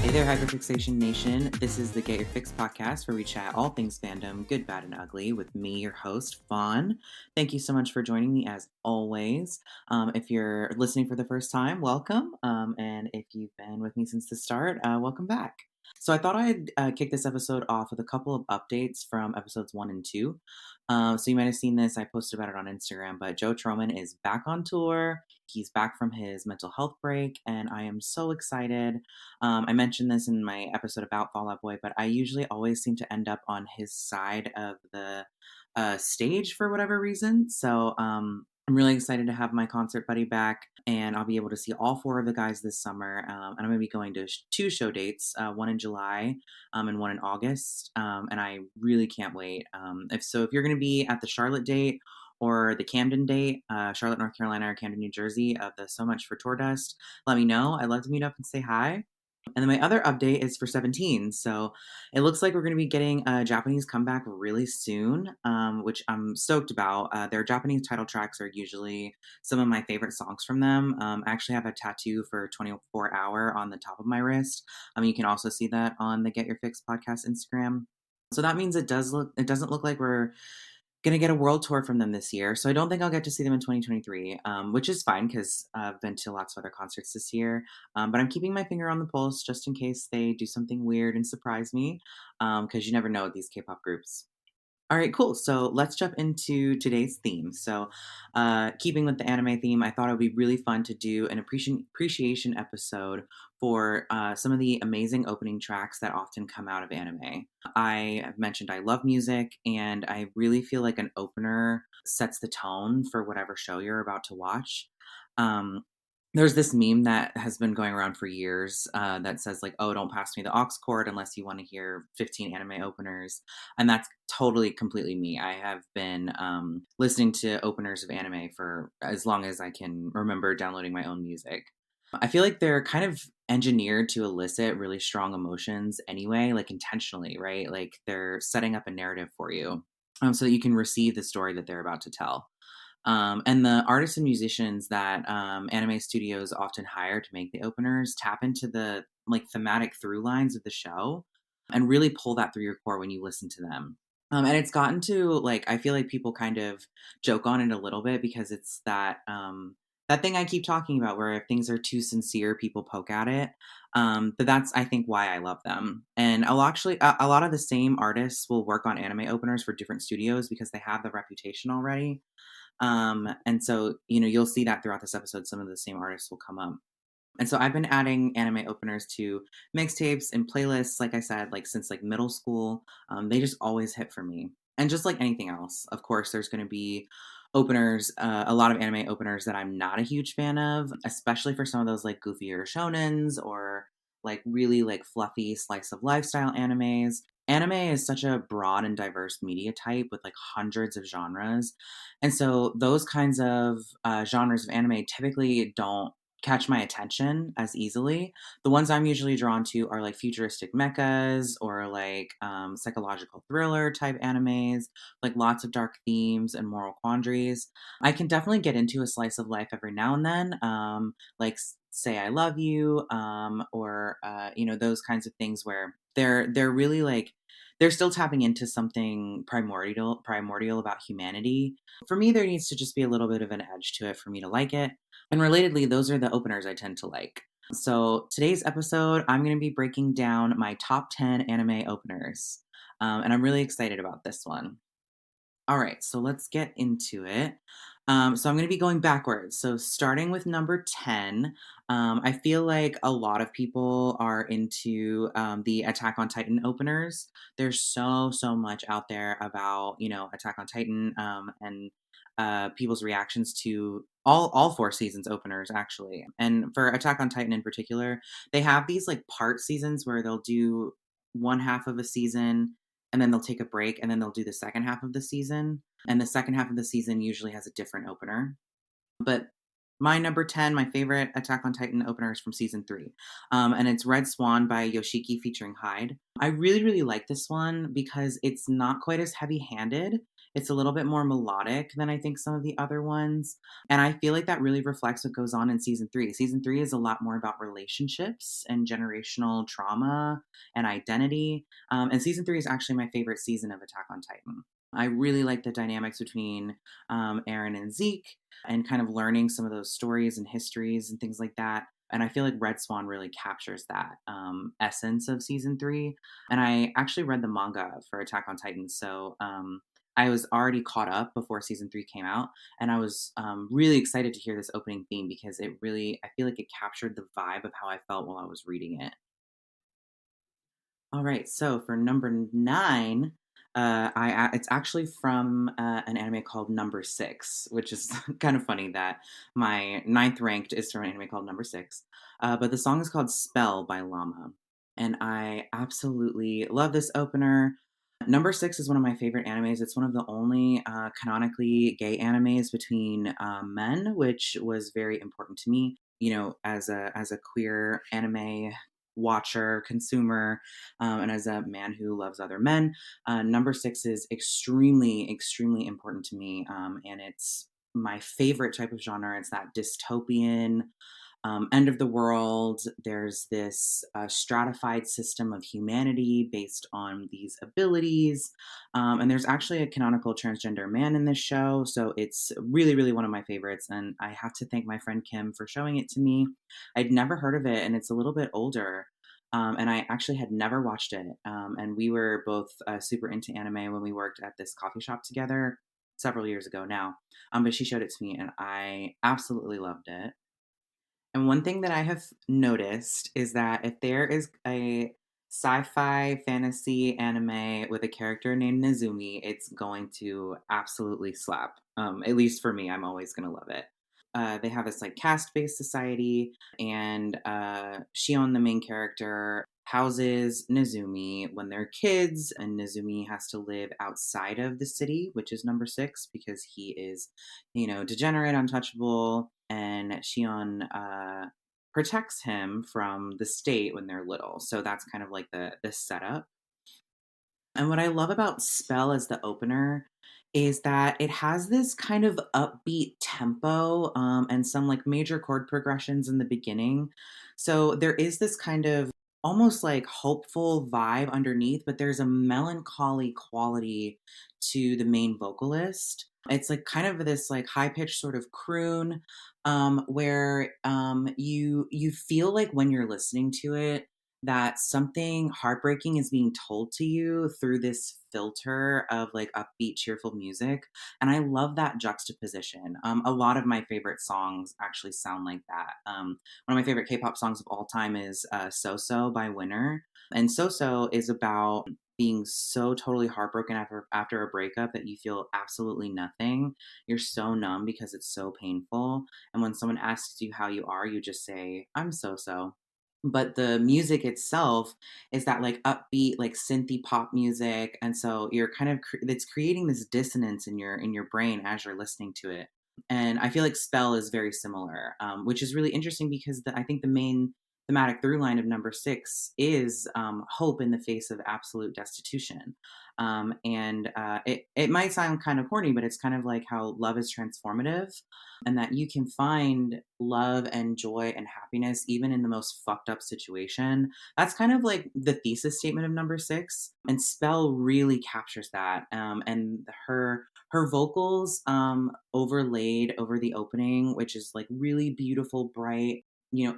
Hey there, Hyperfixation Nation. This is the Get Your Fix podcast where we chat all things fandom, good, bad, and ugly, with me, your host, Fawn. Thank you so much for joining me as always. If you're listening for the first time, welcome. And if you've been with me since the start, welcome back. So I thought I'd kick this episode off with a couple of updates from episodes 1 and 2. So you might have seen this. I posted about it on Instagram, but Joe Troman is back on tour. He's back from his mental health break, and I am so excited. I mentioned this in my episode about Fall Out Boy, but I usually always seem to end up on his side of the stage for whatever reason. So I'm really excited to have my concert buddy back, and I'll be able to see all four of the guys this summer. And I'm going to be going to two show dates, one in July and one in August. And I really can't wait. If you're going to be at the Charlotte date or the Camden date, Charlotte, North Carolina, or Camden, New Jersey, of the So Much for Tour Dust, let me know. I'd love to meet up and say hi. And then my other update is for 17. So it looks like we're going to be getting a Japanese comeback really soon, which I'm stoked about. Their Japanese title tracks are usually some of my favorite songs from them. I actually have a tattoo for 24 Hour on the top of my wrist. You can also see that on the Get Your Fix podcast Instagram. So that means it doesn't look like we're gonna get a world tour from them this year, so I don't think I'll get to see them in 2023, which is fine because I've been to lots of other concerts this year. But I'm keeping my finger on the pulse just in case they do something weird and surprise me, because you never know with these K-pop groups. All right, cool. So let's jump into today's theme. So, keeping with the anime theme, I thought it would be really fun to do an appreciation episode for some of the amazing opening tracks that often come out of anime. I have mentioned I love music, and I really feel like an opener sets the tone for whatever show you're about to watch. Um, there's this meme that has been going around for years that says, like, oh, don't pass me the aux cord unless you want to hear 15 anime openers. And that's totally, completely me. I have been listening to openers of anime for as long as I can remember downloading my own music. I feel like they're kind of engineered to elicit really strong emotions anyway, like intentionally, right? Like they're setting up a narrative for you so that you can receive the story that they're about to tell. And the artists and musicians that anime studios often hire to make the openers tap into the like thematic through lines of the show and really pull that through your core when you listen to them. And it's gotten to like I feel like people kind of joke on it a little bit because it's that thing I keep talking about where if things are too sincere, people poke at it. But that's I think why I love them. And a lot of the same artists will work on anime openers for different studios because they have the reputation already. And so, you'll see that throughout this episode, some of the same artists will come up. And so I've been adding anime openers to mixtapes and playlists, like I said, like since like middle school. They just always hit for me. And just like anything else, of course, there's going to be openers, a lot of anime openers that I'm not a huge fan of, especially for some of those like goofier shonens or like really like fluffy slice of lifestyle animes. Anime is such a broad and diverse media type with like hundreds of genres. And so those kinds of genres of anime typically don't catch my attention as easily. The ones I'm usually drawn to are like futuristic mechas or like psychological thriller type animes, like lots of dark themes and moral quandaries. I can definitely get into a slice of life every now and then, like Say I Love You, or those kinds of things where they're really like they're still tapping into something primordial about humanity. For me, there needs to just be a little bit of an edge to it for me to like it. And relatedly, those are the openers I tend to like. So today's episode, I'm going to be breaking down my top 10 anime openers. And I'm really excited about this one. All right, so let's get into it. So I'm going to be going backwards. So starting with number 10, I feel like a lot of people are into the Attack on Titan openers. There's so much out there about, Attack on Titan and people's reactions to all four seasons openers, actually. And for Attack on Titan in particular, they have these like part seasons where they'll do one half of a season and then they'll take a break and then they'll do the second half of the season. And the second half of the season usually has a different opener. But my number 10, my favorite Attack on Titan opener is from season 3. And it's Red Swan by Yoshiki featuring Hyde. I really, really like this one because it's not quite as heavy handed. It's a little bit more melodic than I think some of the other ones. And I feel like that really reflects what goes on in season three. Season three is a lot more about relationships and generational trauma and identity. And season three is actually my favorite season of Attack on Titan. I really like the dynamics between Aaron and Zeke and kind of learning some of those stories and histories and things like that. And I feel like Red Swan really captures that essence of season three. And I actually read the manga for Attack on Titan. So I was already caught up before season three came out. And I was really excited to hear this opening theme because it really, I feel like it captured the vibe of how I felt while I was reading it. All right, so for number nine, it's actually from an anime called Number Six, which is kind of funny that my ninth ranked is from an anime called Number Six. But the song is called "Spell" by Llama, and I absolutely love this opener. Number Six is one of my favorite animes. It's one of the only canonically gay animes between men, which was very important to me. You know, as a queer anime watcher, consumer, and as a man who loves other men, Number Six is extremely, extremely important to me. And it's my favorite type of genre. It's that dystopian, end of the world. There's this stratified system of humanity based on these abilities. And there's actually a canonical transgender man in this show. So it's really, really one of my favorites. And I have to thank my friend Kim for showing it to me. I'd never heard of it, and it's a little bit older. And I actually had never watched it. And we were both super into anime when we worked at this coffee shop together several years ago now. But she showed it to me, and I absolutely loved it. And one thing that I have noticed is that if there is a sci-fi fantasy anime with a character named Nezumi, it's going to absolutely slap. At least for me, I'm always going to love it. They have this like caste-based society, and Shion, the main character, houses Nezumi when they're kids, and Nezumi has to live outside of the city, which is number six, because he is, degenerate, untouchable, and Shion protects him from the state when they're little. So that's kind of like the setup. And what I love about Spell as the opener is that it has this kind of upbeat tempo and some like major chord progressions in the beginning. So there is this kind of almost like hopeful vibe underneath, but there's a melancholy quality to the main vocalist. It's like kind of this like high pitched sort of croon where you feel like when you're listening to it that something heartbreaking is being told to you through this filter of like upbeat, cheerful music. And I love that juxtaposition. A lot of my favorite songs actually sound like that. One of my favorite K pop songs of all time is So So by Winner. And So So is about being so totally heartbroken after a breakup that you feel absolutely nothing. You're so numb because it's so painful. And when someone asks you how you are, you just say, I'm so so. But the music itself is that like upbeat like synthy pop music, and so you're kind of it's creating this dissonance in your brain as you're listening to it. And I feel like Spell is very similar, which is really interesting because I think the main thematic through line of number six is hope in the face of absolute destitution. And it might sound kind of corny, but it's kind of like how love is transformative, and that you can find love and joy and happiness even in the most fucked up situation. That's kind of like the thesis statement of number six, and Spell really captures that. And her vocals overlaid over the opening, which is like really beautiful, bright,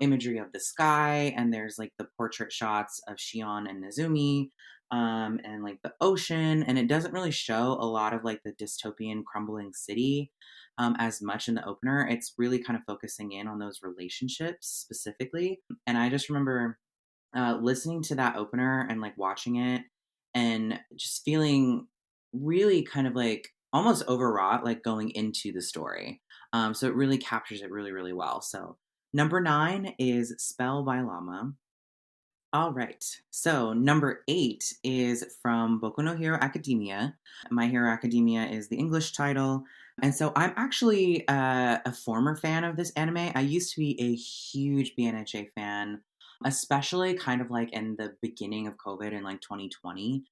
imagery of the sky, and there's like the portrait shots of Shion and Nezumi, and like the ocean, and it doesn't really show a lot of like the dystopian crumbling city as much in the opener. It's really kind of focusing in on those relationships specifically. And I just remember listening to that opener and like watching it and just feeling really kind of like almost overwrought, like going into the story. So it really captures it really, really well. So number nine is Spell by Llama. All right. So number eight is from Boku no Hero Academia. My Hero Academia is the English title. And so I'm actually a former fan of this anime. I used to be a huge BNHA fan, especially kind of like in the beginning of COVID in like 2020.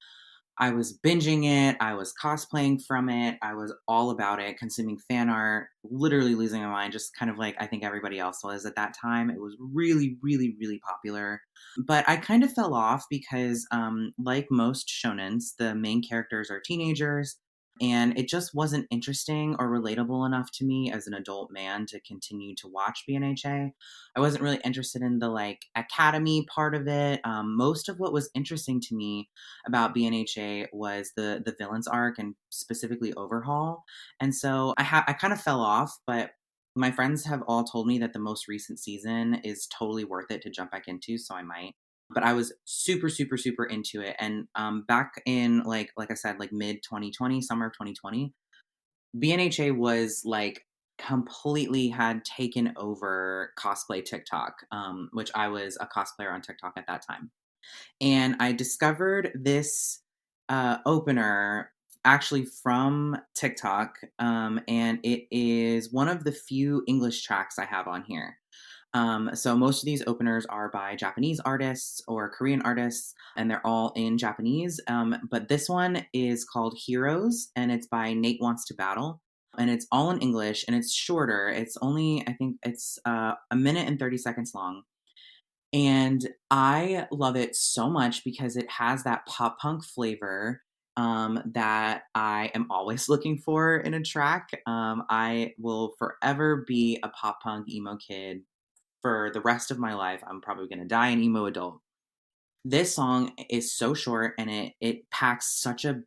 I was binging it, I was cosplaying from it, I was all about it, consuming fan art, literally losing my mind, just kind of like I think everybody else was at that time. It was really, really, really popular. But I kind of fell off because, like most shonens, the main characters are teenagers, and it just wasn't interesting or relatable enough to me as an adult man to continue to watch BNHA. I wasn't really interested in the like academy part of it. Most of what was interesting to me about BNHA was the villains arc and specifically Overhaul. And so I kind of fell off, but my friends have all told me that the most recent season is totally worth it to jump back into, so I might. But I was super, super, super into it, and back in like I said, like mid 2020, summer of 2020, BNHA was like completely had taken over cosplay TikTok, which I was a cosplayer on TikTok at that time, and I discovered this opener actually from TikTok, and it is one of the few English tracks I have on here. So most of these openers are by Japanese artists or Korean artists, and they're all in Japanese. But this one is called Heroes, and it's by Nate Wants to Battle. And it's all in English, and it's shorter. It's only, I think it's a minute and 30 seconds long. And I love it so much because it has that pop punk flavor that I am always looking for in a track. I will forever be a pop punk emo kid for the rest of my life. I'm probably going to die an emo adult. This song is so short and it packs such a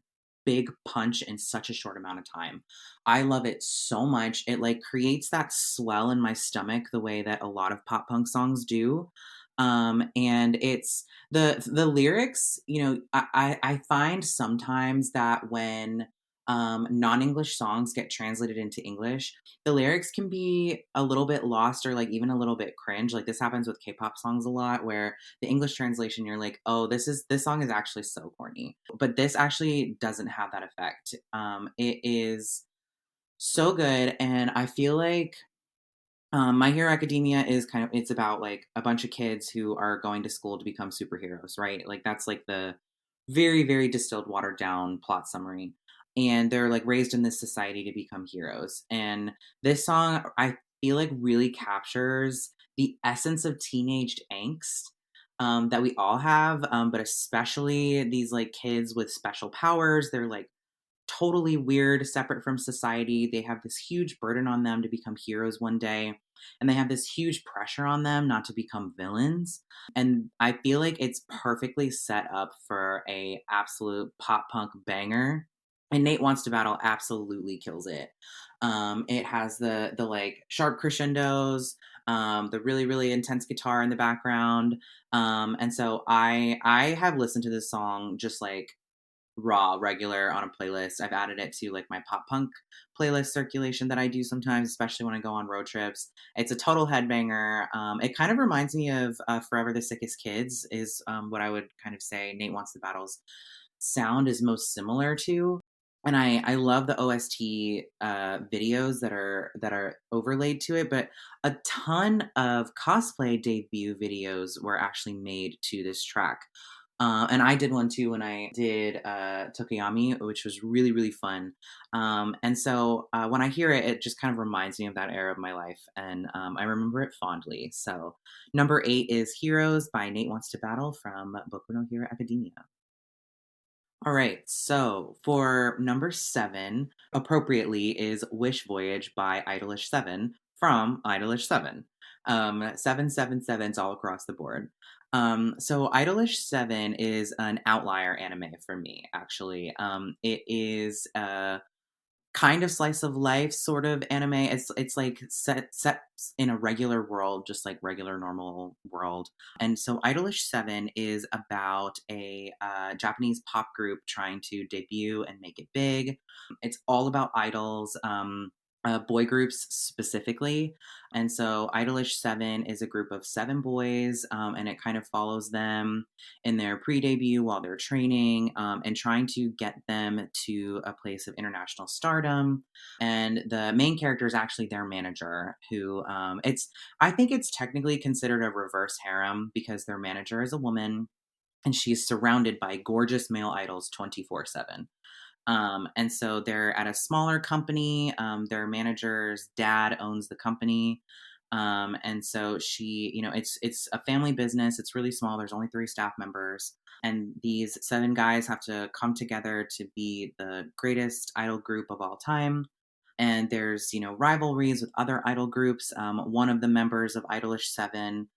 big punch in such a short amount of time. I love it so much. It like creates that swell in my stomach the way that a lot of pop punk songs do. And it's the lyrics, you know, I find sometimes that when non-English songs get translated into English, the lyrics can be a little bit lost or like even a little bit cringe. Like this happens with K-pop songs a lot where the English translation, you're like, oh, this song is actually so corny. But this actually doesn't have that effect. It is so good, and I feel like My Hero Academia is kind of it's about like a bunch of kids who are going to school to become superheroes, right? Like that's like the very, very distilled, watered down plot summary. And they're like raised in this society to become heroes. And this song, I feel like really captures the essence of teenage angst that we all have, but especially these like kids with special powers. They're like totally weird, separate from society. They have this huge burden on them to become heroes one day, and they have this huge pressure on them not to become villains. And I feel like it's perfectly set up for a absolute pop punk banger. And Nate Wants to Battle absolutely kills it. It has the like sharp crescendos, the really really intense guitar in the background, and so I have listened to this song just like raw regular on a playlist. I've added it to like my pop punk playlist circulation that I do sometimes, especially when I go on road trips. It's a total headbanger. It kind of reminds me of Forever the Sickest Kids is what I would kind of say Nate Wants the Battles sound is most similar to. And I love the OST videos that are overlaid to it, but a ton of cosplay debut videos were actually made to this track. And I did one too when I did Tokuyami, which was really, really fun. And so when I hear it, it just kind of reminds me of that era of my life. And I remember it fondly. So number 8 is Heroes by Nate Wants to Battle from Boku no Hero Academia. All right, so for number 7, appropriately, is Wish Voyage by Idolish7 from Idolish7. 777s all across the board. So Idolish7 is an outlier anime for me, actually. It is kind of slice of life sort of anime. It's like set in a regular world, just like regular normal world. And so Idolish 7 is about a Japanese pop group trying to debut and make it big. It's all about idols. Boy groups specifically. And so Idolish 7 is a group of 7 boys, and it kind of follows them in their pre debut while they're training and trying to get them to a place of international stardom. And the main character is actually their manager, who I think it's technically considered a reverse harem because their manager is a woman and she's surrounded by gorgeous male idols 24/7. And so they're at a smaller company. Their manager's dad owns the company. And so she, it's a family business. It's really small. There's only 3 staff members. And these 7 guys have to come together to be the greatest idol group of all time. And there's, rivalries with other idol groups. One of the members of Idolish 7,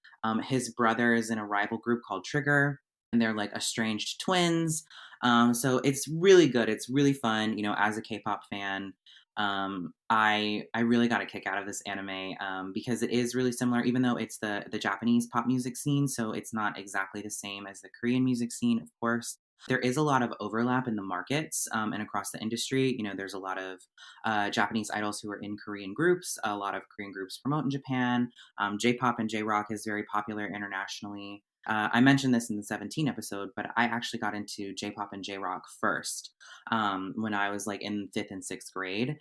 his brother is in a rival group called Trigger, and they're like estranged twins. So it's really good. It's really fun. As a K-pop fan, I really got a kick out of this anime, because it is really similar, even though it's the Japanese pop music scene. So it's not exactly the same as the Korean music scene, of course. There is a lot of overlap in the markets, and across the industry. There's a lot of Japanese idols who are in Korean groups. A lot of Korean groups promote in Japan. J-pop and J-rock is very popular internationally. I mentioned this in the 17 episode, but I actually got into J-pop and J-rock first, when I was like in 5th and 6th grade.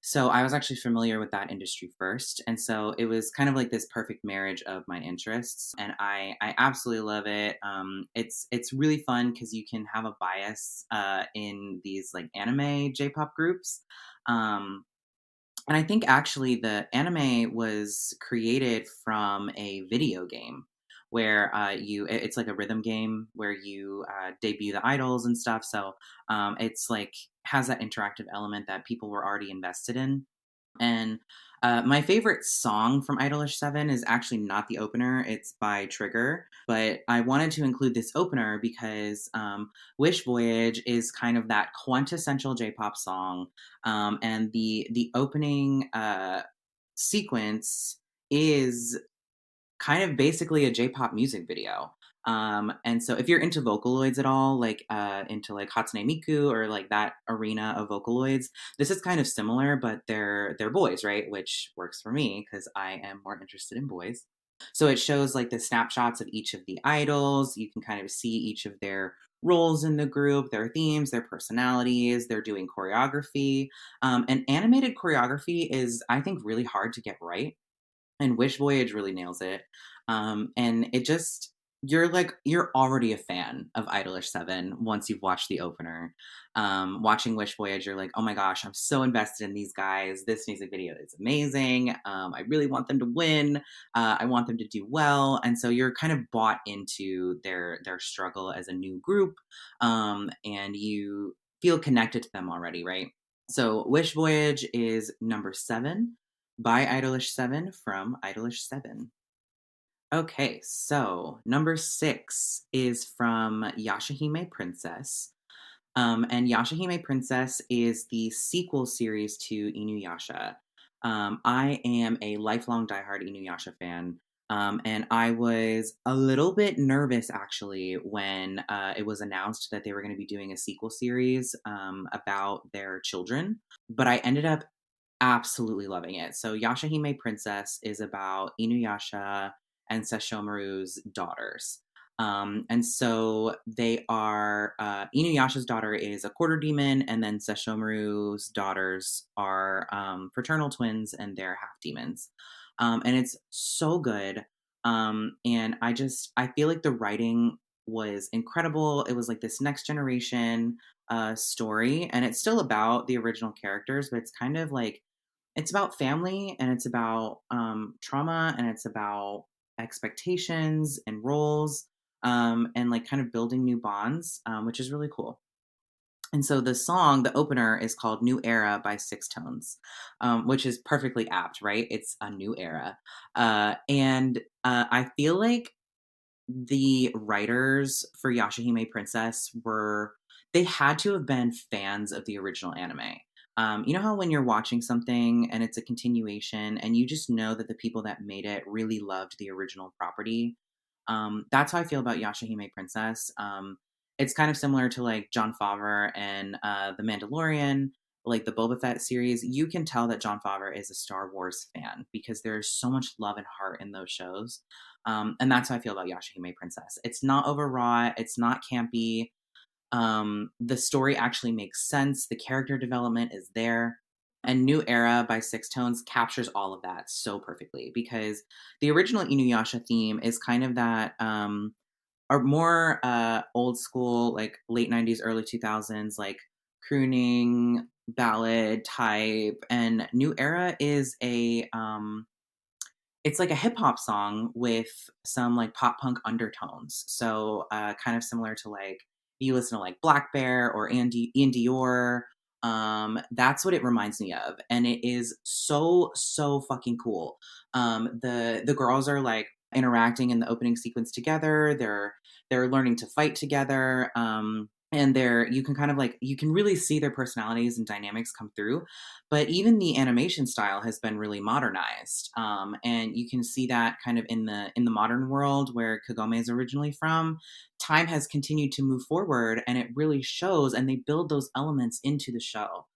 So I was actually familiar with that industry first, and so it was kind of like this perfect marriage of my interests, and I absolutely love it. It's really fun because you can have a bias in these like anime J-pop groups. Um, and I think actually the anime was created from a video game where it's like a rhythm game where you debut the idols and stuff. So it's like has that interactive element that people were already invested in. And my favorite song from Idolish 7 is actually not the opener, it's by Trigger. But I wanted to include this opener because Wish Voyage is kind of that quintessential J pop song. And the opening sequence is kind of basically a J-pop music video. And so if you're into Vocaloids at all, like into like Hatsune Miku or like that arena of Vocaloids, this is kind of similar, but they're boys, right? Which works for me because I am more interested in boys. So it shows like the snapshots of each of the idols. You can kind of see each of their roles in the group, their themes, their personalities. They're doing choreography. And animated choreography is, I think, really hard to get right, and Wish Voyage really nails it. And it just you're already a fan of Idolish 7 once you've watched the opener. Watching Wish Voyage, you're like, oh my gosh, I'm so invested in these guys. This music video is amazing. I really want them to win. I want them to do well, and so you're kind of bought into their struggle as a new group, and you feel connected to them already, right? So Wish Voyage is number 7 by Idolish 7 from Idolish 7. Okay, so number 6 is from Yashahime Princess. And Yashahime Princess is the sequel series to Inuyasha. I am a lifelong diehard Inuyasha fan. And I was a little bit nervous actually when it was announced that they were going to be doing a sequel series about their children. But I ended up absolutely loving it. So Yashahime Princess is about Inuyasha and Sesshomaru's daughters. And so they are Inuyasha's daughter is a quarter demon, and then Sesshomaru's daughters are fraternal twins, and they're half demons. And it's so good. And I feel like the writing was incredible. It was like this next generation story, and it's still about the original characters, but it's kind of like it's about family, and it's about trauma, and it's about expectations and roles, and like kind of building new bonds, which is really cool. And so the song, the opener, is called New Era by Six Tones, which is perfectly apt, right? It's a new era. And I feel like the writers for Yashahime Princess they had to have been fans of the original anime. You know how when you're watching something and it's a continuation and you just know that the people that made it really loved the original property? That's how I feel about Yashahime Princess. It's kind of similar to like Jon Favreau and The Mandalorian, like the Boba Fett series. You can tell that Jon Favreau is a Star Wars fan because there's so much love and heart in those shows. And that's how I feel about Yashahime Princess. It's not overwrought, it's not campy. The story actually makes sense. The character development is there. And New Era by Six Tones captures all of that so perfectly because the original Inuyasha theme is kind of that are more old school, like late 90s, early 2000s, like crooning ballad type. And New Era is it's like a hip hop song with some like pop punk undertones. So kind of similar to like you listen to like Black Bear or Ian Dior. That's what it reminds me of, and it is so fucking cool. The girls are like interacting in the opening sequence together. They're learning to fight together. And you can kind of like you can really see their personalities and dynamics come through, but even the animation style has been really modernized, and you can see that kind of in the modern world where Kagome is originally from. Time has continued to move forward, and it really shows, and they build those elements into the show.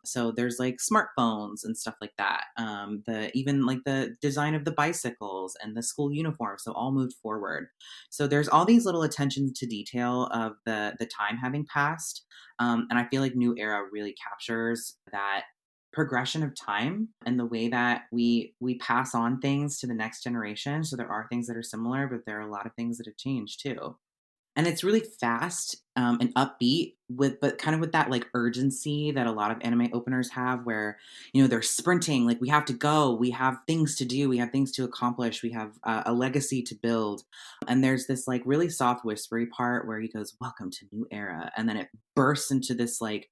So there's like smartphones and stuff like that. The even like the design of the bicycles and the school uniform, so all moved forward. So there's all these little attentions to detail of the time having passed, and I feel like New Era really captures that progression of time and the way that we pass on things to the next generation. So there are things that are similar, but there are a lot of things that have changed too. And it's really fast, and upbeat with but kind of with that, like, urgency that a lot of anime openers have where, they're sprinting, like, "We have to go, we have things to do, we have things to accomplish, we have a legacy to build." And there's this, like, really soft whispery part where he goes, "Welcome to New Era," and then it bursts into this, like,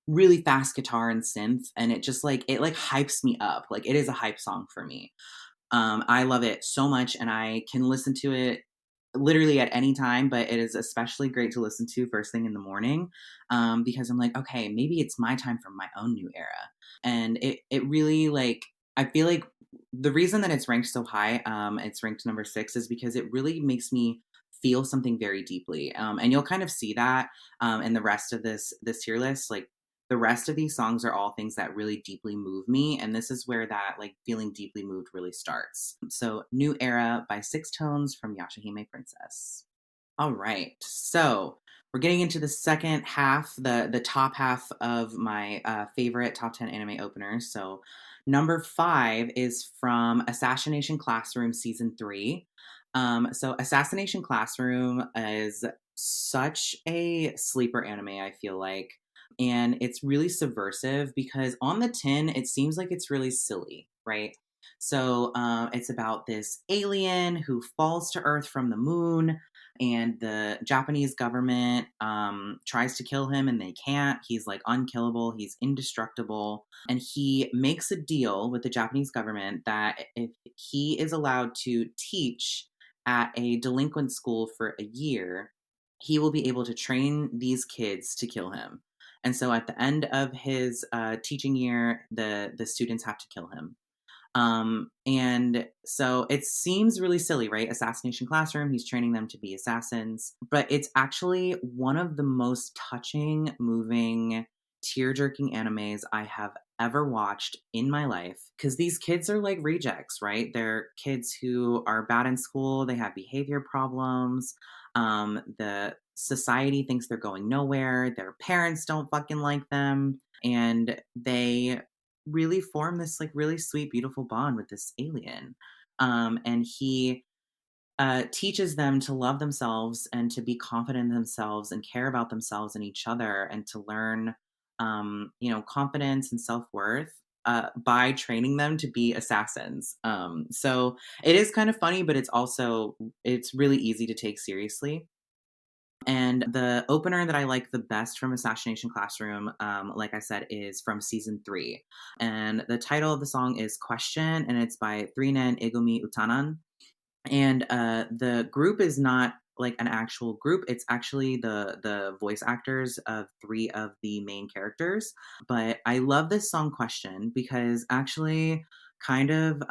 really fast guitar and synth, and it, like, hypes me up, like, it is a hype song for me. I love it so much, and I can listen to it literally at any time, but it is especially great to listen to first thing in the morning, because I'm like, okay, maybe it's my time for my own new era. And it really like I feel like the reason that it's ranked so high, it's ranked number 6, is because it really makes me feel something very deeply. And you'll kind of see that in the rest of this tier list. Like the rest of these songs are all things that really deeply move me, and this is where that like feeling deeply moved really starts. So New Era by Six Tones from Yashahime Princess. All right, so we're getting into the second half, the top half of my favorite top 10 anime openers. So number 5 is from Assassination Classroom season 3. So Assassination Classroom is such a sleeper anime, I feel like, and it's really subversive because on the tin it seems like it's really silly, right? So it's about this alien who falls to Earth from the moon, and the Japanese government tries to kill him and they can't. He's like unkillable, he's indestructible, and he makes a deal with the Japanese government that if he is allowed to teach at a delinquent school for a year, he will be able to train these kids to kill him. And so at the end of his teaching year, the students have to kill him. And so it seems really silly, right? Assassination Classroom, he's training them to be assassins, but it's actually one of the most touching, moving, tear-jerking animes I have ever watched in my life, because these kids are like rejects, right? They're kids who are bad in school, they have behavior problems, the society thinks they're going nowhere, their parents don't fucking like them, and they really form this like really sweet, beautiful bond with this alien. And he teaches them to love themselves and to be confident in themselves and care about themselves and each other and to learn, confidence and self worth. By training them to be assassins. So it is kind of funny, but it's really easy to take seriously. And the opener that I like the best from Assassination Classroom, like I said, is from season 3. And the title of the song is Question, and it's by 3nen Igumi Utanan. And the group is not like an actual group. It's actually the voice actors of 3 of the main characters. But I love this song Question because actually kind of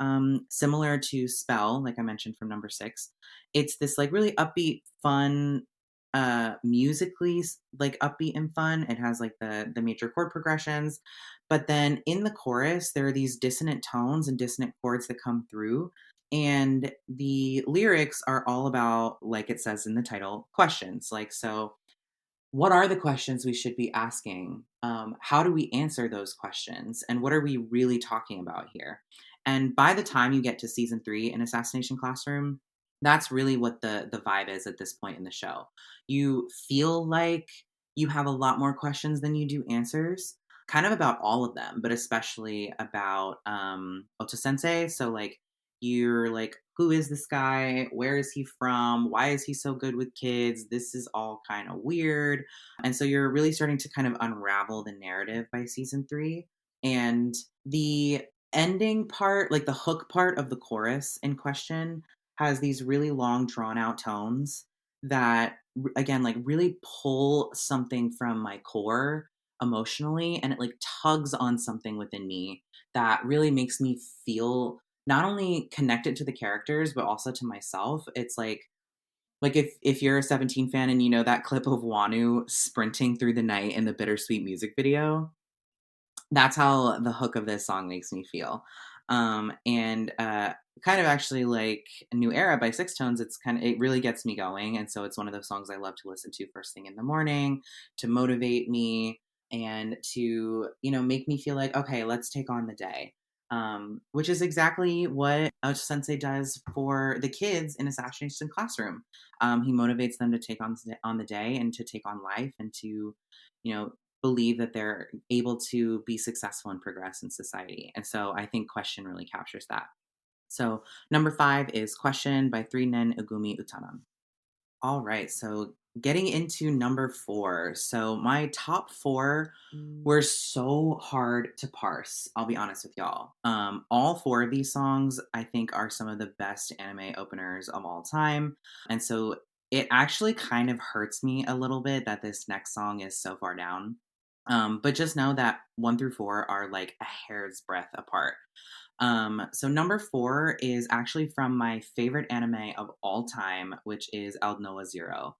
similar to Spell, like I mentioned from number 6. It's this like really upbeat, fun, musically like upbeat and fun. It has like the major chord progressions, but then in the chorus there are these dissonant tones and dissonant chords that come through, and the lyrics are all about, like it says in the title, questions. Like, so what are the questions we should be asking? How do we answer those questions? And what are we really talking about here? And by the time you get to season 3 in Assassination Classroom, That's really what the vibe is at this point in the show. You feel like you have a lot more questions than you do answers, kind of about all of them, but especially about Ota Sensei. So like you're like, who is this guy? Where is he from? Why is he so good with kids? This is all kind of weird. And so you're really starting to kind of unravel the narrative by season 3. And the ending part, like the hook part of the chorus in question, has these really long drawn out tones that again like really pull something from my core emotionally, and it like tugs on something within me that really makes me feel not only connected to the characters but also to myself. It's like if you're a 17 fan and you know that clip of Wanu sprinting through the night in the bittersweet music video, that's how the hook of this song makes me feel. And kind of actually like New Era by Six Tones, it really gets me going. And so it's one of those songs I love to listen to first thing in the morning to motivate me and to, make me feel like, okay, let's take on the day. Which is exactly what Sensei does for the kids in Assassination Classroom. He motivates them to take on the day and to take on life and to, you know, believe that they're able to be successful and progress in society. And so I think Question really captures that. So number 5 is Question by 3 Nen Ugumi Utanan. All right, so getting into number 4. So my top 4 were so hard to parse, I'll be honest with y'all. All 4 of these songs I think are some of the best anime openers of all time. And so it actually kind of hurts me a little bit that this next song is so far down. But just know that 1 through 4 are like a hair's breadth apart. So number 4 is actually from my favorite anime of all time, which is Aldnoah Zero.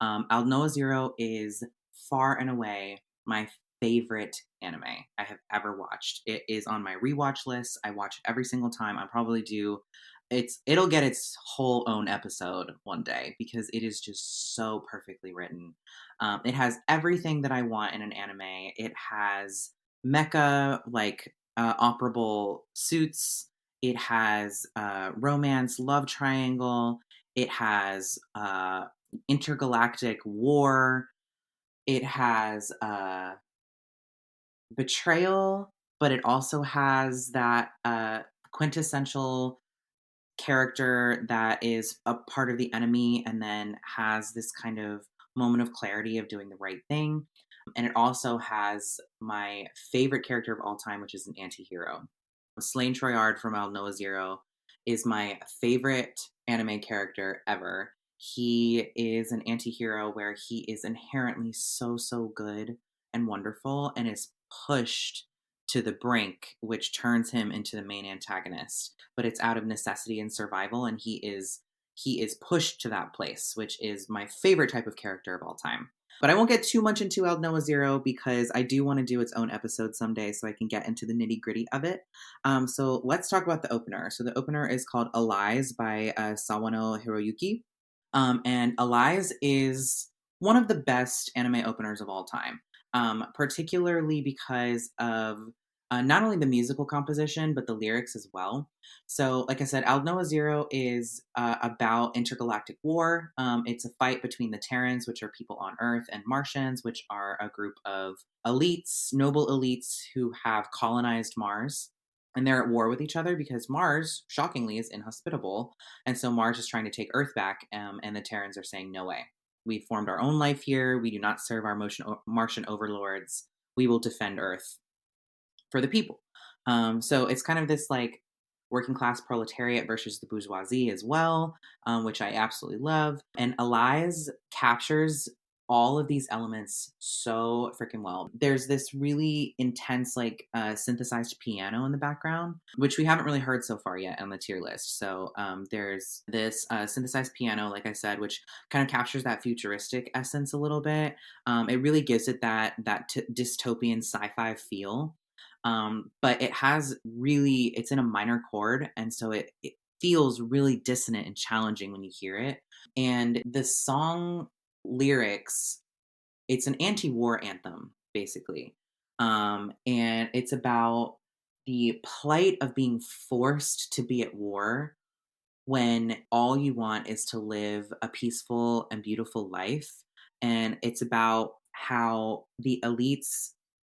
Aldnoah Zero is far and away my favorite anime I have ever watched. It is on my rewatch list. I watch it every single time. I probably do. It'll get its whole own episode one day because it is just so perfectly written. It has everything that I want in an anime. It has mecha like operable suits. It has romance, love triangle. It has intergalactic war. It has betrayal, but it also has that quintessential character that is a part of the enemy and then has this kind of moment of clarity of doing the right thing. And it also has my favorite character of all time, which is an anti hero. Slain Troyard from Al Noah Zero is my favorite anime character ever. He is an anti hero where he is inherently so, so good and wonderful and is pushed to the brink, which turns him into the main antagonist. But it's out of necessity and survival, and he is pushed to that place, which is my favorite type of character of all time. But I won't get too much into Al Noah Zero because I do want to do its own episode someday so I can get into the nitty gritty of it. So let's talk about the opener. So the opener is called Alize by Sawano Hiroyuki. And Alize is one of the best anime openers of all time, particularly because of not only the musical composition, but the lyrics as well. So, like I said, Aldnoah Zero is about intergalactic war. It's a fight between the Terrans, which are people on Earth, and Martians, which are a group of elites, noble elites who have colonized Mars. And they're at war with each other because Mars, shockingly, is inhospitable. And so Mars is trying to take Earth back, and the Terrans are saying, no way. We formed our own life here. We do not serve our Martian overlords. We will defend Earth for the people. So it's kind of this like working class proletariat versus the bourgeoisie as well, which I absolutely love. And Elias captures all of these elements so freaking well. There's this really intense, like synthesized piano in the background, which we haven't really heard so far yet on the tier list. So there's this synthesized piano, like I said, which kind of captures that futuristic essence a little bit. It really gives it that dystopian sci-fi feel, but it's in a minor chord, and so it feels really dissonant and challenging when you hear it. And the song lyrics, it's an anti-war anthem, basically. And it's about the plight of being forced to be at war when all you want is to live a peaceful and beautiful life. And it's about how the elites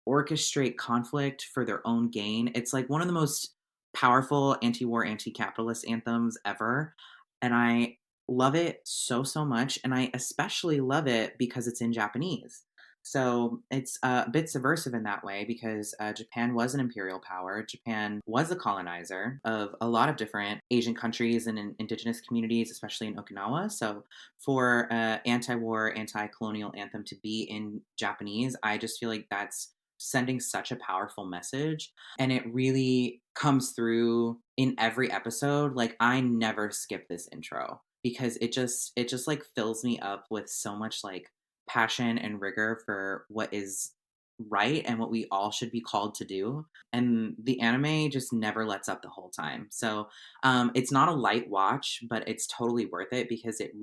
orchestrate conflict for their own gain. It's like one of the most powerful anti war, anti capitalist anthems ever. And I love it so, so much. And I especially love it because it's in Japanese. So it's a bit subversive in that way because Japan was an imperial power. Japan was a colonizer of a lot of different Asian countries and indigenous communities, especially in Okinawa. So for anti-war, anti-colonial anthem to be in Japanese, I just feel like that's sending such a powerful message, and it really comes through in every episode. Like I never skip this intro because it just like fills me up with so much like passion and rigor for what is right and what we all should be called to do. And the anime just never lets up the whole time. So it's not a light watch, but it's totally worth it because it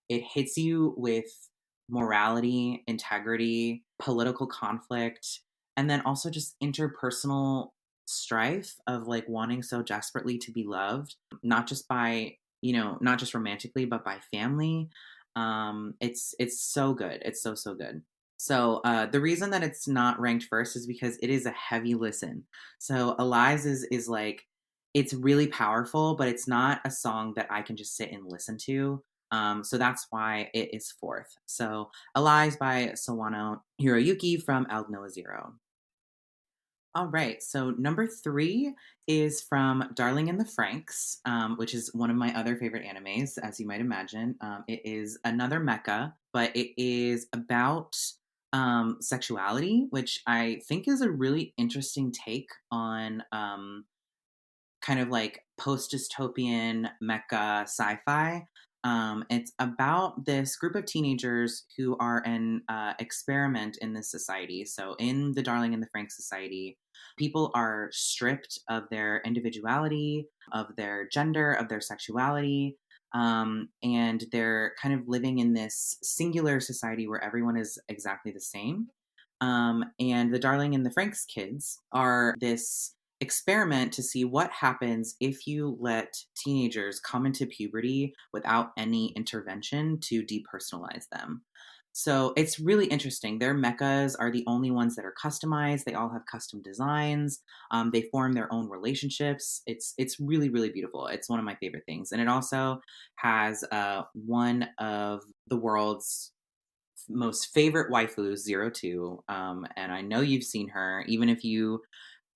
hits you with morality, integrity, political conflict, and then also just interpersonal strife of like wanting so desperately to be loved, not just by, not just romantically, but by family. It's so good. It's so so good. So the reason that it's not ranked first is because it is a heavy listen. So Elize is like it's really powerful, but it's not a song that I can just sit and listen to. So that's why it is fourth. So Elize by Sawano Hiroyuki from Aldnoah Zero. All right. So number three is from Darling in the Franxx, which is one of my other favorite animes, as you might imagine. It is another mecha, but it is about sexuality, which I think is a really interesting take on kind of like post dystopian mecha sci fi. It's about this group of teenagers who are an experiment in this society. So, in the Darling in the Frank Society, people are stripped of their individuality, of their gender, of their sexuality. And they're kind of living in this singular society where everyone is exactly the same. And the Darling in the Franks kids are this experiment to see what happens if you let teenagers come into puberty without any intervention to depersonalize them. So it's really interesting. Their mechas are the only ones that are customized. They all have custom designs. They form their own relationships. It's really really beautiful. It's one of my favorite things, and it also has one of the world's most favorite waifus, Zero Two. And I know you've seen her, even if you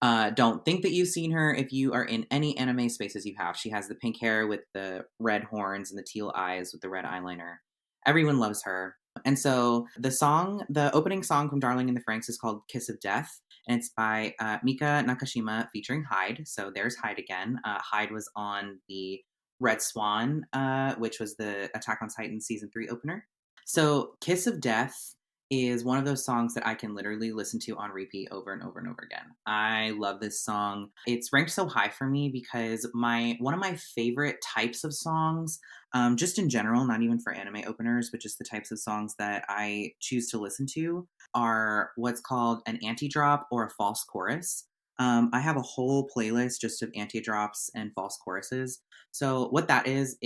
don't think that you've seen her. If you are in any anime spaces, you have. She has the pink hair with the red horns and the teal eyes with the red eyeliner. Everyone loves her. And so the opening song from Darling in the Franks is called Kiss of Death, and it's by Mika Nakashima featuring Hyde. So there's Hyde again. Hyde was on the Red Swan, which was the Attack on Titan season 3 opener. So Kiss of Death is one of those songs that I can literally listen to on repeat over and over and over again. I love this song. It's ranked so high for me because my one of my favorite types of songs, just in general, not even for anime openers, but just the types of songs that I choose to listen to, are what's called an anti-drop or a false chorus. I have a whole playlist just of anti-drops and false choruses. So what that is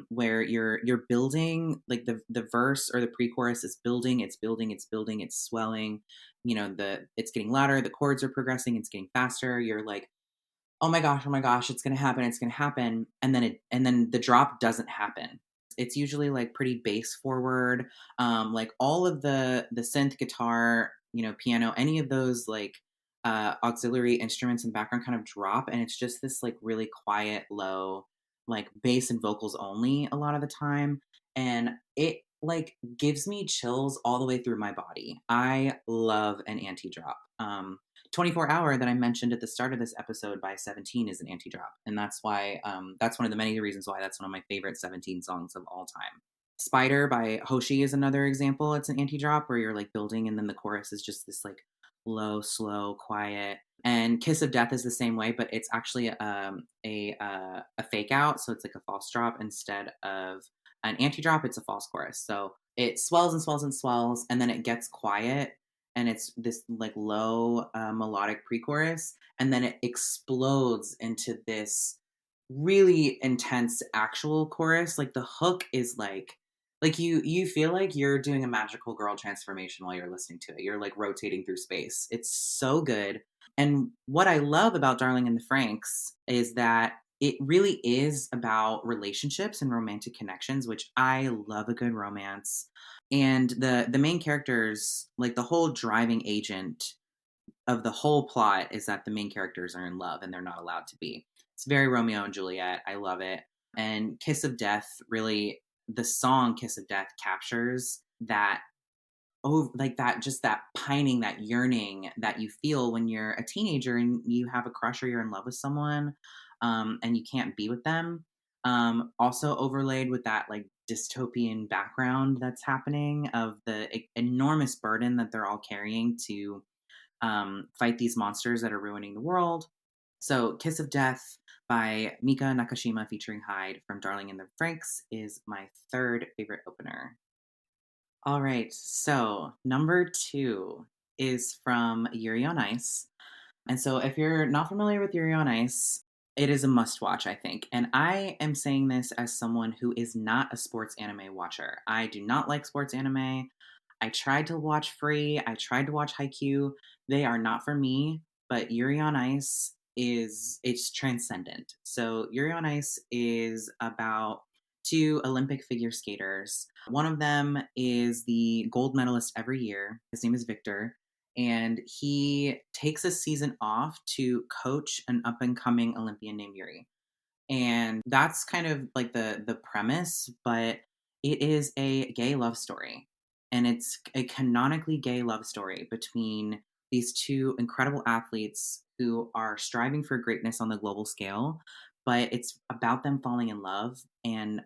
where you're building, like the verse or the pre-chorus is building, it's building, it's building, it's swelling. It's getting louder, the chords are progressing, it's getting faster. You're like, oh my gosh, it's gonna happen, it's gonna happen, and then the drop doesn't happen. It's usually like pretty bass forward, like all of the synth guitar, piano, any of those like auxiliary instruments in the background kind of drop, and it's just this like really quiet, low, like bass and vocals only a lot of the time, and it like gives me chills all the way through my body. I love an anti drop. 24 Hour that I mentioned at the start of this episode by 17 is an anti drop. And that's one of the many reasons why that's one of my favorite 17 songs of all time. Spider by Hoshi is another example. It's an anti drop where you're like building and then the chorus is just this like low, slow, quiet. And Kiss of Death is the same way, but it's actually a fake out. So it's like a false drop instead of an anti drop. It's a false chorus. So it swells and swells and swells, and then it gets quiet, and it's this like low melodic pre-chorus, and then it explodes into this really intense actual chorus. Like the hook is like you feel like you're doing a magical girl transformation while you're listening to it. You're like rotating through space. It's so good. And what I love about Darling in the Franks is that it really is about relationships and romantic connections, which I love a good romance. And the main characters, like the whole driving agent of the whole plot is that the main characters are in love and they're not allowed to be. It's very Romeo and Juliet. I love it. And Kiss of Death really, the song Kiss of Death captures that, oh, like that, just that pining, that yearning that you feel when you're a teenager and you have a crush or you're in love with someone, and you can't be with them. Also overlaid with that like dystopian background that's happening of the enormous burden that they're all carrying to fight these monsters that are ruining the world. So, Kiss of Death by Mika Nakashima featuring Hyde from Darling in the Franks is my third favorite opener. All right, so number two is from Yuri on Ice. And so, if you're not familiar with Yuri on Ice, it is a must watch, I think. And I am saying this as someone who is not a sports anime watcher. I do not like sports anime. I tried to watch Free, I tried to watch Haikyuu. They are not for me, but Yuri on Ice is it's transcendent. So Yuri on Ice is about two Olympic figure skaters. One of them is the gold medalist every year. His name is Victor, and he takes a season off to coach an up and coming Olympian named Yuri. And that's kind of like the premise, but it is a gay love story. And it's a canonically gay love story between these two incredible athletes who are striving for greatness on the global scale, but it's about them falling in love, and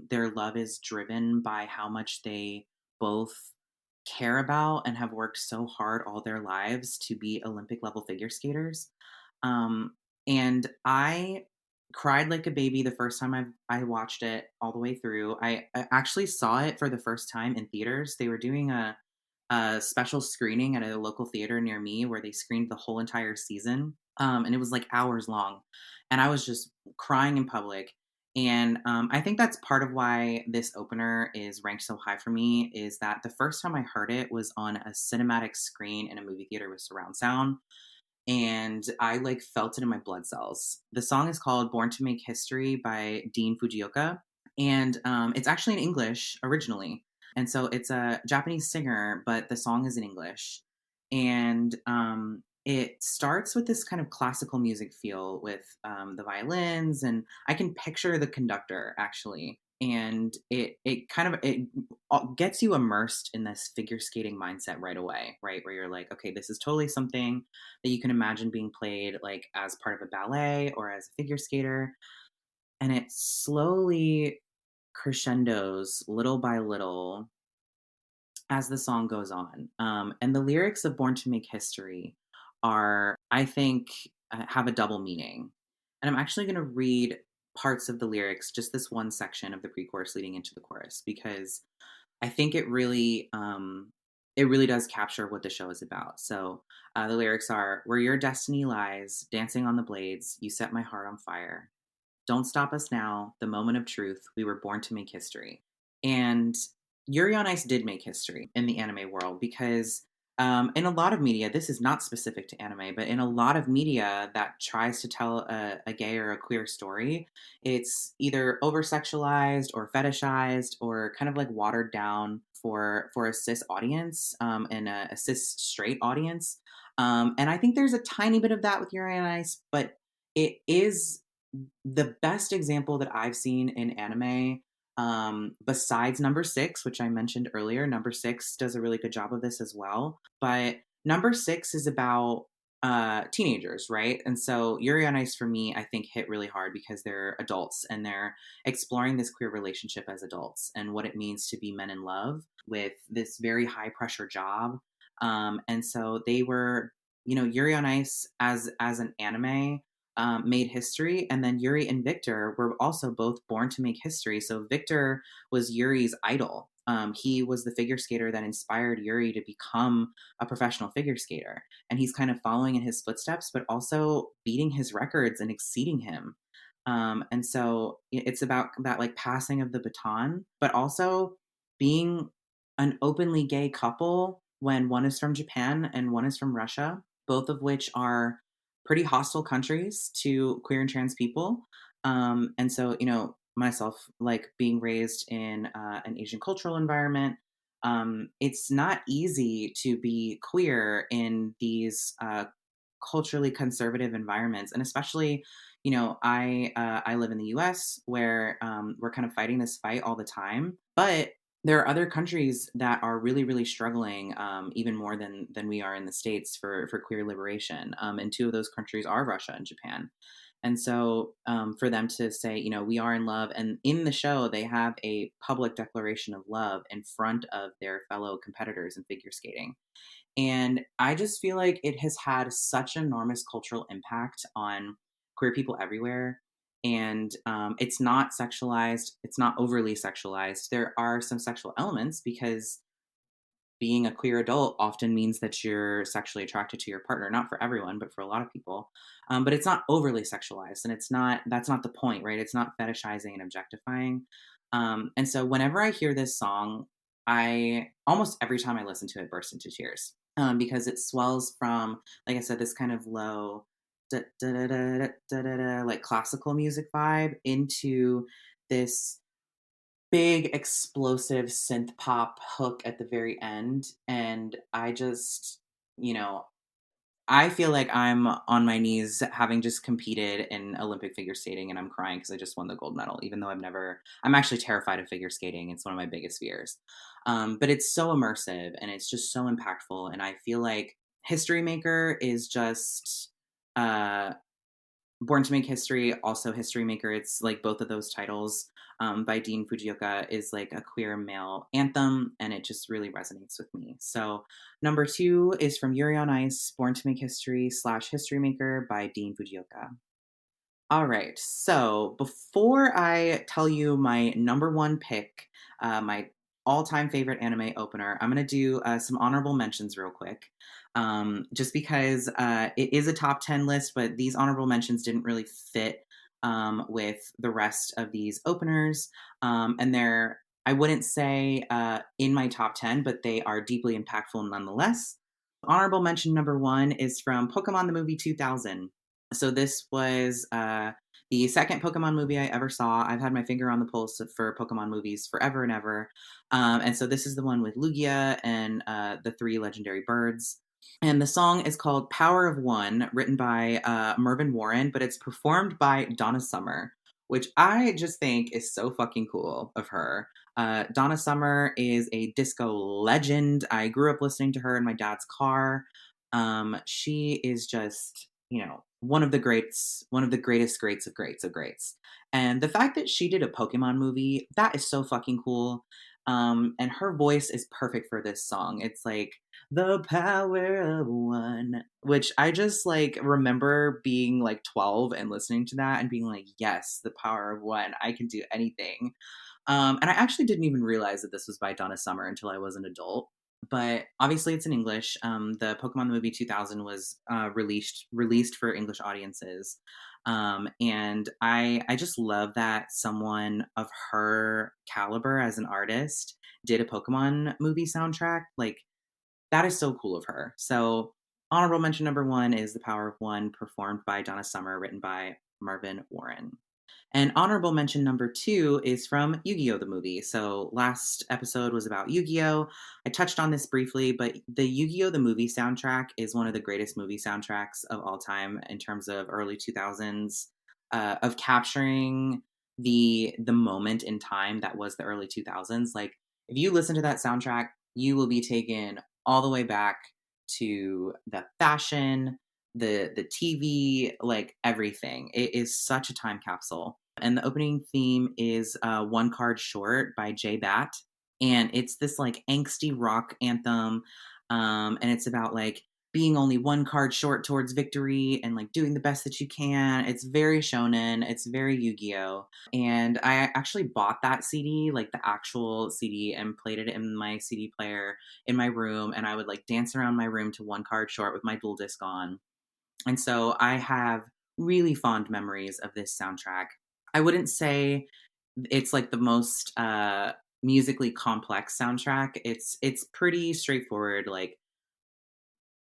their love is driven by how much they both care about and have worked so hard all their lives to be Olympic level figure skaters. Um, and I cried like a baby the first time I watched it all the way through. I actually saw it for the first time in theaters. They were doing a special screening at a local theater near me where they screened the whole entire season. And it was like hours long. And I was just crying in public. And I think that's part of why this opener is ranked so high for me is that the first time I heard it was on a cinematic screen in a movie theater with surround sound, and I like felt it in my blood cells. The song is called Born to Make History by Dean Fujioka, and it's actually in English originally. And so it's a Japanese singer, but the song is in English. And it starts with this kind of classical music feel with the violins, and I can picture the conductor actually. And it kind of it gets you immersed in this figure skating mindset right away, right? Where you're like, okay, this is totally something that you can imagine being played like as part of a ballet or as a figure skater. And it slowly crescendos little by little as the song goes on. And the lyrics of Born to Make History are, I think, have a double meaning. And I'm actually going to read parts of the lyrics, just this one section of the pre chorus leading into the chorus, because I think it really does capture what the show is about. So the lyrics are, "Where your destiny lies, dancing on the blades, you set my heart on fire. Don't stop us now, the moment of truth. We were born to make history." And Yuri on Ice did make history in the anime world because in a lot of media, this is not specific to anime, but in a lot of media that tries to tell a gay or a queer story, it's either over sexualized or fetishized or kind of like watered down for a cis audience and a cis straight audience. And I think there's a tiny bit of that with Yuri on Ice, but it is the best example that I've seen in anime, besides number six, which I mentioned earlier. Number six does a really good job of this as well. But number six is about teenagers, right? And so Yuri on Ice for me, I think hit really hard because they're adults and they're exploring this queer relationship as adults and what it means to be men in love with this very high pressure job. And so they were, Yuri on Ice as an anime made history. And then Yuri and Victor were also both born to make history. So Victor was Yuri's idol. He was the figure skater that inspired Yuri to become a professional figure skater. And he's kind of following in his footsteps, but also beating his records and exceeding him. And so it's about that like passing of the baton, but also being an openly gay couple when one is from Japan and one is from Russia, both of which are pretty hostile countries to queer and trans people. And so, myself, like being raised in an Asian cultural environment, it's not easy to be queer in these culturally conservative environments, and especially, I live in the U.S. where we're kind of fighting this fight all the time, but there are other countries that are really, really struggling, even more than we are in the states for queer liberation. And two of those countries are Russia and Japan. And so, for them to say, we are in love, and in the show, they have a public declaration of love in front of their fellow competitors in figure skating. And I just feel like it has had such enormous cultural impact on queer people everywhere. And it's not sexualized, it's not overly sexualized. There are some sexual elements because being a queer adult often means that you're sexually attracted to your partner, not for everyone, but for a lot of people. But it's not overly sexualized, and that's not the point, right? It's not fetishizing and objectifying. And so whenever I hear this song, I almost every time I listen to it burst into tears, because it swells from, like I said, this kind of low, like classical music vibe into this big explosive synth pop hook at the very end, and I just, you know, I feel like I'm on my knees having just competed in Olympic figure skating, and I'm crying because I just won the gold medal, even though I'm actually terrified of figure skating. It's one of my biggest fears. But it's so immersive and it's just so impactful. And I feel like History Maker is just uh, Born to Make History, also History Maker. It's like both of those titles, by Dean Fujioka, is like a queer male anthem, and it just really resonates with me. So, number two is from Yuri on Ice, Born to Make History slash History Maker by Dean Fujioka. All right. So before I tell you my number one pick, my all time favorite anime opener, I'm going to do some honorable mentions real quick. Just because it is a top 10 list, but these honorable mentions didn't really fit with the rest of these openers. And I wouldn't say in my top 10, but they are deeply impactful nonetheless. Honorable mention number one is from Pokemon the movie 2000. So this was the second Pokemon movie I ever saw. I've had my finger on the pulse for Pokemon movies forever and ever. And so this is the one with Lugia and the three legendary birds. And the song is called Power of One, written by Mervyn Warren, but it's performed by Donna Summer, which I just think is so fucking cool of her. Donna Summer is a disco legend. I grew up listening to her in my dad's car. She is just, one of the greats, one of the greatest greats of greats of greats. And the fact that she did a Pokemon movie, that is so fucking cool. And her voice is perfect for this song. It's like the power of one, which I just like remember being like 12 and listening to that and being like, yes, the power of one. I can do anything. And I actually didn't even realize that this was by Donna Summer until I was an adult. But obviously, it's in English. The Pokemon movie 2000 was released for English audiences, and I just love that someone of her caliber as an artist did a Pokemon movie soundtrack. Like that is so cool of her. So honorable mention number one is The Power of One, performed by Donna Summer, written by Marvin Warren. And honorable mention number two is from Yu-Gi-Oh! The movie. So last episode was about Yu-Gi-Oh! I touched on this briefly, but the Yu-Gi-Oh! The movie soundtrack is one of the greatest movie soundtracks of all time in terms of early 2000s, of capturing the moment in time that was the early 2000s. Like if you listen to that soundtrack, you will be taken all the way back to the fashion, the TV, like everything. It is such a time capsule. And the opening theme is One Card Short by J Bat. And it's this like angsty rock anthem. And it's about like being only one card short towards victory and like doing the best that you can. It's very shonen, it's very Yu-Gi-Oh! And I actually bought that CD, like the actual CD, and played it in my CD player in my room. And I would like dance around my room to One Card Short with my dual disc on. And so I have really fond memories of this soundtrack. I wouldn't say it's like the most musically complex soundtrack. It's pretty straightforward. Like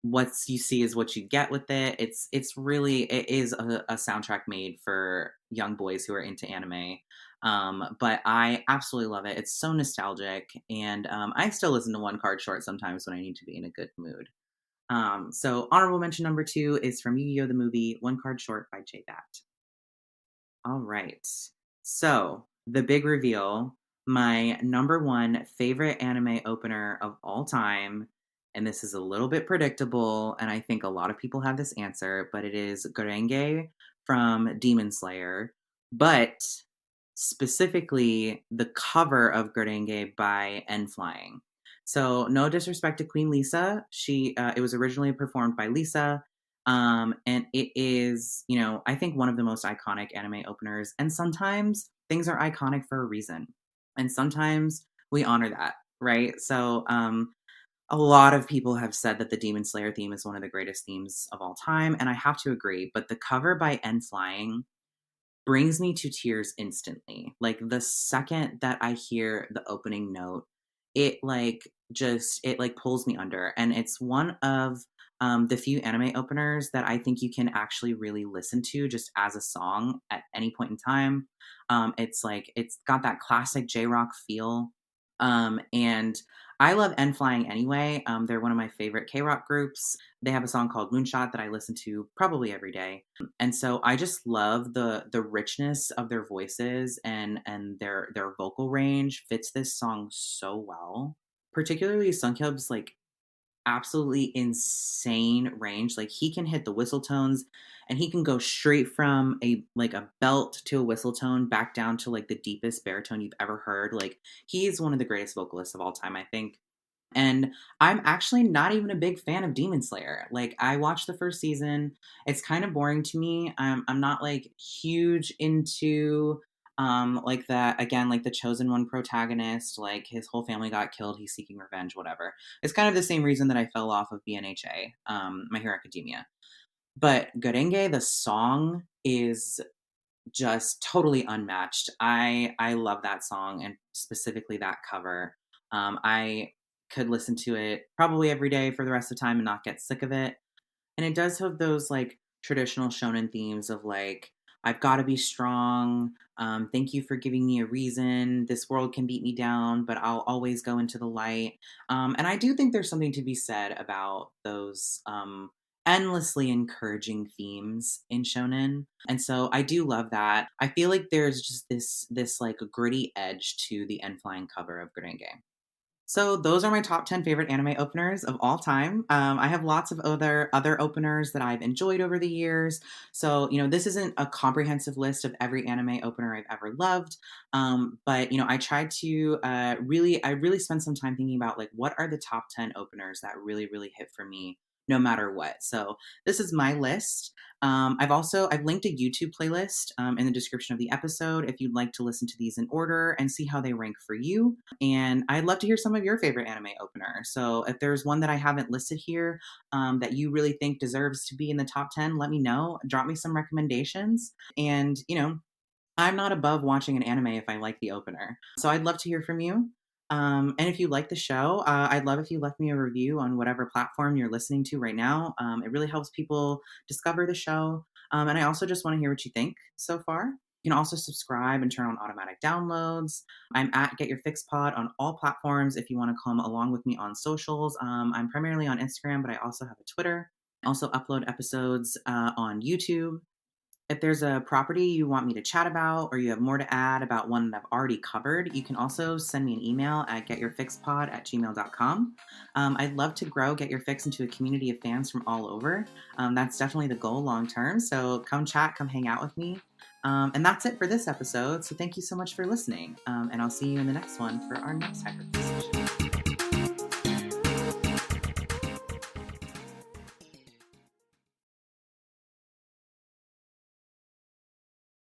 what's you see is what you get with it. It's really it is a soundtrack made for young boys who are into anime. But I absolutely love it. It's so nostalgic, and I still listen to One Card Short sometimes when I need to be in a good mood. So honorable mention number two is from Yu-Gi-Oh! The movie One Card Short by J Bat. All right. So, the big reveal, my number one favorite anime opener of all time, and this is a little bit predictable, and I think a lot of people have this answer, but it is Gorenge from Demon Slayer, but specifically the cover of Gorenge by N Flying. So, no disrespect to Queen Lisa, it was originally performed by Lisa, and it is, I think one of the most iconic anime openers. And sometimes things are iconic for a reason. And sometimes we honor that, right? So, a lot of people have said that the Demon Slayer theme is one of the greatest themes of all time. And I have to agree. But the cover by N Flying brings me to tears instantly. Like the second that I hear the opening note, it pulls me under. And it's one of the few anime openers that I think you can actually really listen to just as a song at any point in time. It's got that classic J rock feel. And I love N Flying anyway. They're one of my favorite K rock groups. They have a song called Moonshot that I listen to probably every day. And so I just love the richness of their voices, and their vocal range fits this song so well. Particularly Sunkyub's like absolutely insane range. Like he can hit the whistle tones, and he can go straight from a belt to a whistle tone back down to like the deepest baritone you've ever heard. Like he is one of the greatest vocalists of all time, I think. And I'm actually not even a big fan of Demon Slayer. Like I watched the first season. It's kind of boring to me. I'm not like huge into like that again, like the chosen one protagonist, like his whole family got killed, he's seeking revenge, whatever. It's kind of the same reason that I fell off of BNHA, My Hero Academia. But Gorenge, the song is just totally unmatched. I love that song and specifically that cover. I could listen to it probably every day for the rest of the time and not get sick of it. And it does have those like traditional shonen themes of like, I've got to be strong. Thank you for giving me a reason. This world can beat me down, but I'll always go into the light. And I do think there's something to be said about those endlessly encouraging themes in shonen. And so I do love that. I feel like there's just this like gritty edge to the end flying cover of Gurenge. So those are my top 10 favorite anime openers of all time. I have lots of other openers that I've enjoyed over the years. So, this isn't a comprehensive list of every anime opener I've ever loved. But, I tried to I really spent some time thinking about like, what are the top 10 openers that really, really hit for me no matter what. So this is my list. I've linked a YouTube playlist in the description of the episode if you'd like to listen to these in order and see how they rank for you. And I'd love to hear some of your favorite anime opener. So if there's one that I haven't listed here that you really think deserves to be in the top 10, let me know. Drop me some recommendations. And, I'm not above watching an anime if I like the opener. So I'd love to hear from you. And if you like the show, I'd love if you left me a review on whatever platform you're listening to right now. It really helps people discover the show. And I also just want to hear what you think so far. You can also subscribe and turn on automatic downloads. I'm at Get Your Fix Pod on all platforms if you want to come along with me on socials. I'm primarily on Instagram, but I also have a Twitter. I also upload episodes on YouTube. If there's a property you want me to chat about or you have more to add about one that I've already covered, you can also send me an email at getyourfixpod@gmail.com. I'd love to grow Get Your Fix into a community of fans from all over. That's definitely the goal long term. So come chat, come hang out with me. And that's it for this episode. So thank you so much for listening. And I'll see you in the next one for our next hyper discussion.